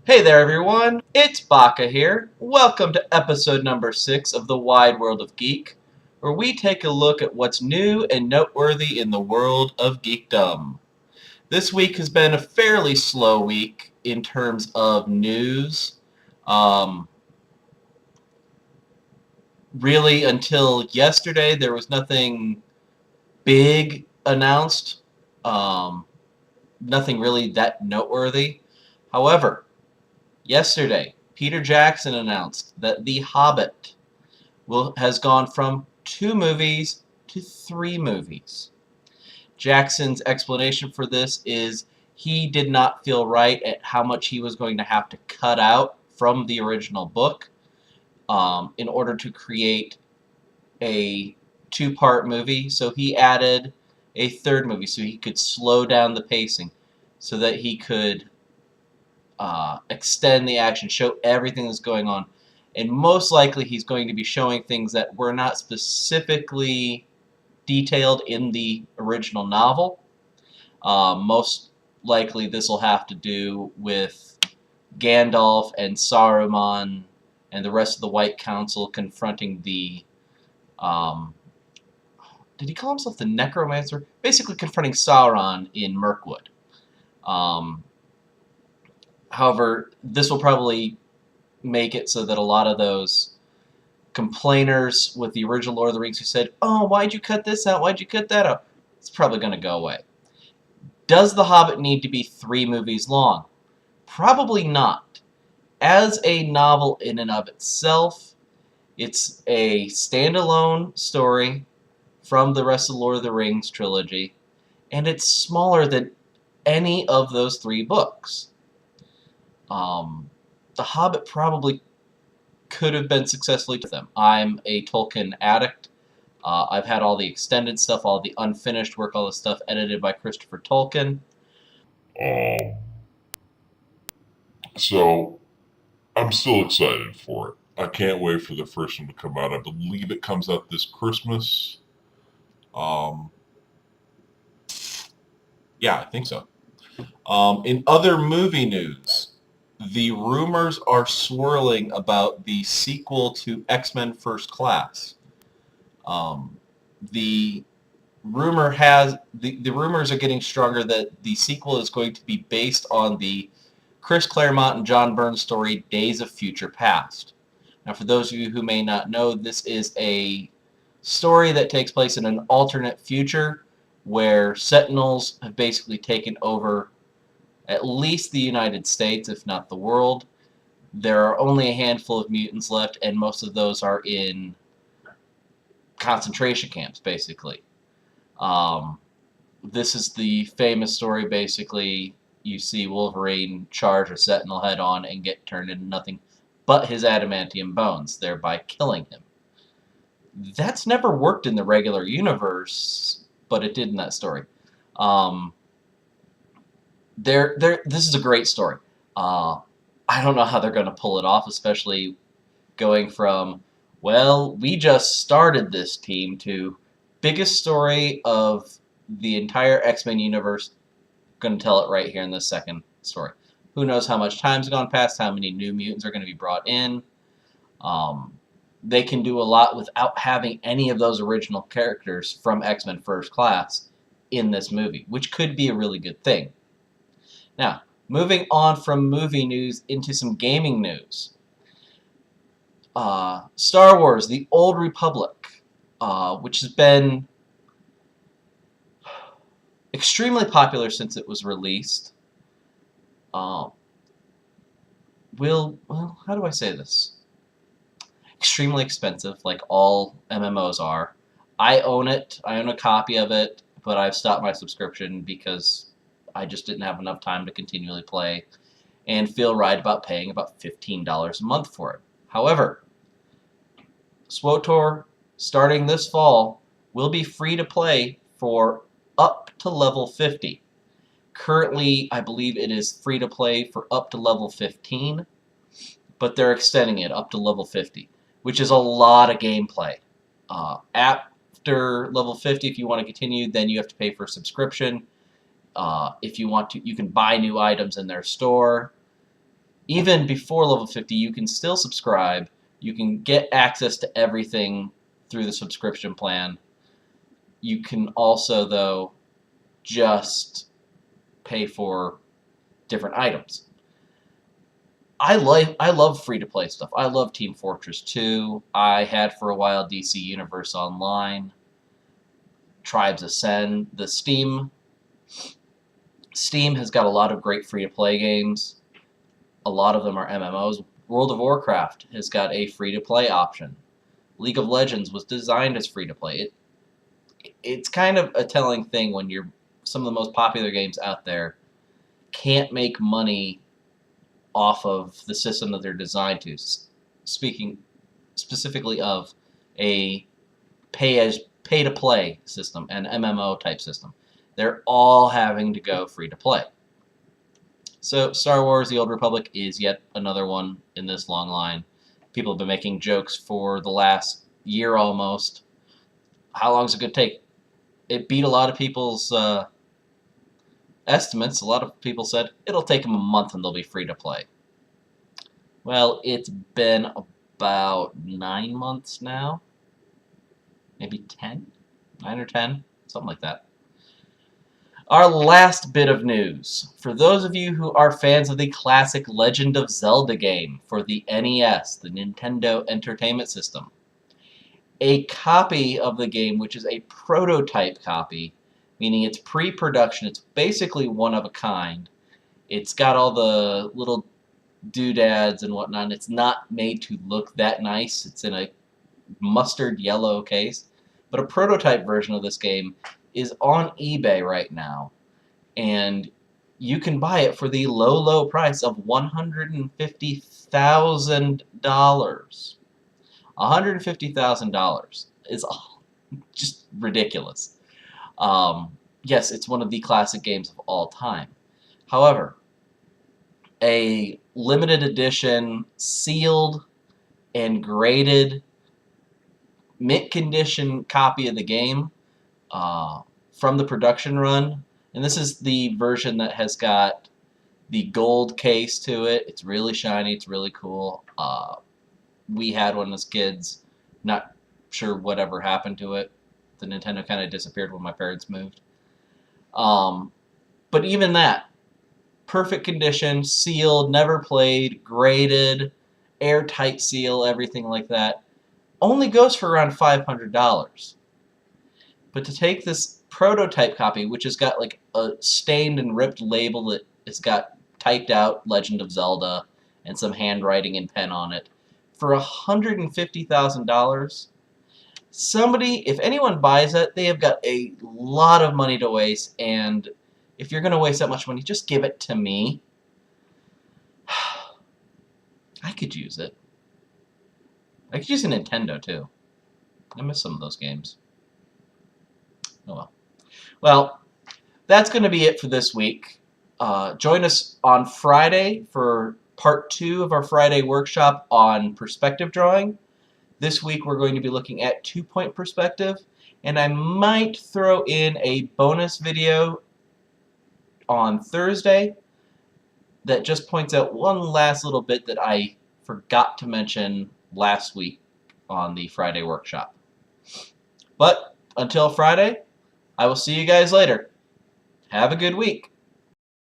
Hey there everyone, it's Baka here. Welcome to episode number 6 of the Wide World of Geek, where we take a look at what's new and noteworthy in the world of geekdom. This week has been a fairly slow week in terms of news. Really, until yesterday, there was nothing big announced. Um, Nothing really that noteworthy. However, yesterday, Peter Jackson announced that The Hobbit has gone from 2 movies to 3 movies. Jackson's explanation for this is he did not feel right at how much he was going to have to cut out from the original book in order to create a 2-part movie. So he added a 3rd movie so he could slow down the pacing so that he could extend the action, show everything that's going on. And most likely he's going to be showing things that were not specifically detailed in the original novel. Most likely this will have to do with Gandalf and Saruman and the rest of the White Council confronting the... did he call himself the Necromancer? Basically confronting Sauron in Mirkwood. However, this will probably make it so that a lot of those complainers with the original Lord of the Rings who said, "Oh, why'd you cut this out? Why'd you cut that out?" It's probably going to go away. Does The Hobbit need to be 3 movies long? Probably not. As a novel in and of itself, it's a standalone story from the rest of the Lord of the Rings trilogy, and it's smaller than any of those 3 books. The Hobbit probably could have been successfully to them. I'm a Tolkien addict. I've had all the extended stuff, all the unfinished work, all the stuff edited by Christopher Tolkien. Um, so I'm still excited for it. I can't wait for the first one to come out. I believe it comes out this Christmas. Um, yeah, I think so. In other movie news, the rumors are swirling about the sequel to X-Men First Class. The the rumors are getting stronger that the sequel is going to be based on the Chris Claremont and John Byrne story Days of Future Past. Now, for those of you who may not know, this is a story that takes place in an alternate future where Sentinels have basically taken over at least the United States, if not the world. There are only a handful of mutants left, and most of those are in concentration camps, basically. This is the famous story, basically. You see Wolverine charge a Sentinel head on and get turned into nothing but his adamantium bones, thereby killing him. That's never worked in the regular universe, but it did in that story. This is a great story. I don't know how they're going to pull it off, especially going from, well, we just started this team to biggest story of the entire X-Men universe. Going to tell it right here in this second story. Who knows how much time's gone past, how many new mutants are going to be brought in. They can do a lot without having any of those original characters from X-Men First Class in this movie, which could be a really good thing. Now, moving on from movie news into some gaming news. Star Wars, The Old Republic, which has been extremely popular since it was released. How do I say this? Extremely expensive, like all MMOs are. I own it. I own a copy of it, but I've stopped my subscription because I just didn't have enough time to continually play and feel right about paying about $15 a month for it. However, SWTOR, starting this fall, will be free to play for up to level 50. Currently, I believe it is free to play for up to level 15, but they're extending it up to level 50, which is a lot of gameplay. After level 50, if you want to continue, then you have to pay for a subscription. If you want to, you can buy new items in their store. even before level 50, you can still subscribe. You can get access to everything through the subscription plan. You can also, though, just pay for different items. I love free-to-play stuff. I love Team Fortress 2. I had for a while DC Universe Online, Tribes Ascend. Steam has got a lot of great free-to-play games. A lot of them are MMOs. World of Warcraft has got a free-to-play option. League of Legends was designed as free-to-play. It's kind of a telling thing when some of the most popular games out there can't make money off of the system that they're designed to. Speaking specifically of a pay-to-play system, an MMO type system, they're all having to go free-to-play. So Star Wars: The Old Republic is yet another one in this long line. People have been making jokes for the last year almost. How long is it going to take? It beat a lot of people's estimates. A lot of people said it'll take them a month and they'll be free to play. Well, it's been about 9 months now. Maybe 10? 9 or 10? Something like that. Our last bit of news. For those of you who are fans of the classic Legend of Zelda game for the NES, the Nintendo Entertainment System, a copy of the game, which is a prototype copy, meaning it's pre-production, it's basically one of a kind. It's got all the little doodads and whatnot, and it's not made to look that nice. It's in a mustard yellow case. But a prototype version of this game is on eBay right now, and you can buy it for the low, low price of $150,000. $150,000 is just ridiculous. Yes, it's one of the classic games of all time. However, a limited edition, sealed and graded, mint condition copy of the game from the production run, and this is the version that has got the gold case to it. It's really shiny, it's really cool. We had one as kids, not sure whatever happened to it. The Nintendo kind of disappeared when my parents moved. But even that, perfect condition, sealed, never played, graded, airtight seal, everything like that, only goes for around $500. But to take this prototype copy, which has got like a stained and ripped label that it's got typed out Legend of Zelda and some handwriting and pen on it, for $150,000, if anyone buys it, they have got a lot of money to waste, and if you're going to waste that much money, just give it to me. I could use it. I could use a Nintendo, too. I miss some of those games. Oh well. Well, that's going to be it for this week. Join us on Friday for part 2 of our Friday workshop on perspective drawing. This week we're going to be looking at 2-point perspective, and I might throw in a bonus video on Thursday that just points out one last little bit that I forgot to mention last week on the Friday workshop. But until Friday, I will see you guys later. Have a good week.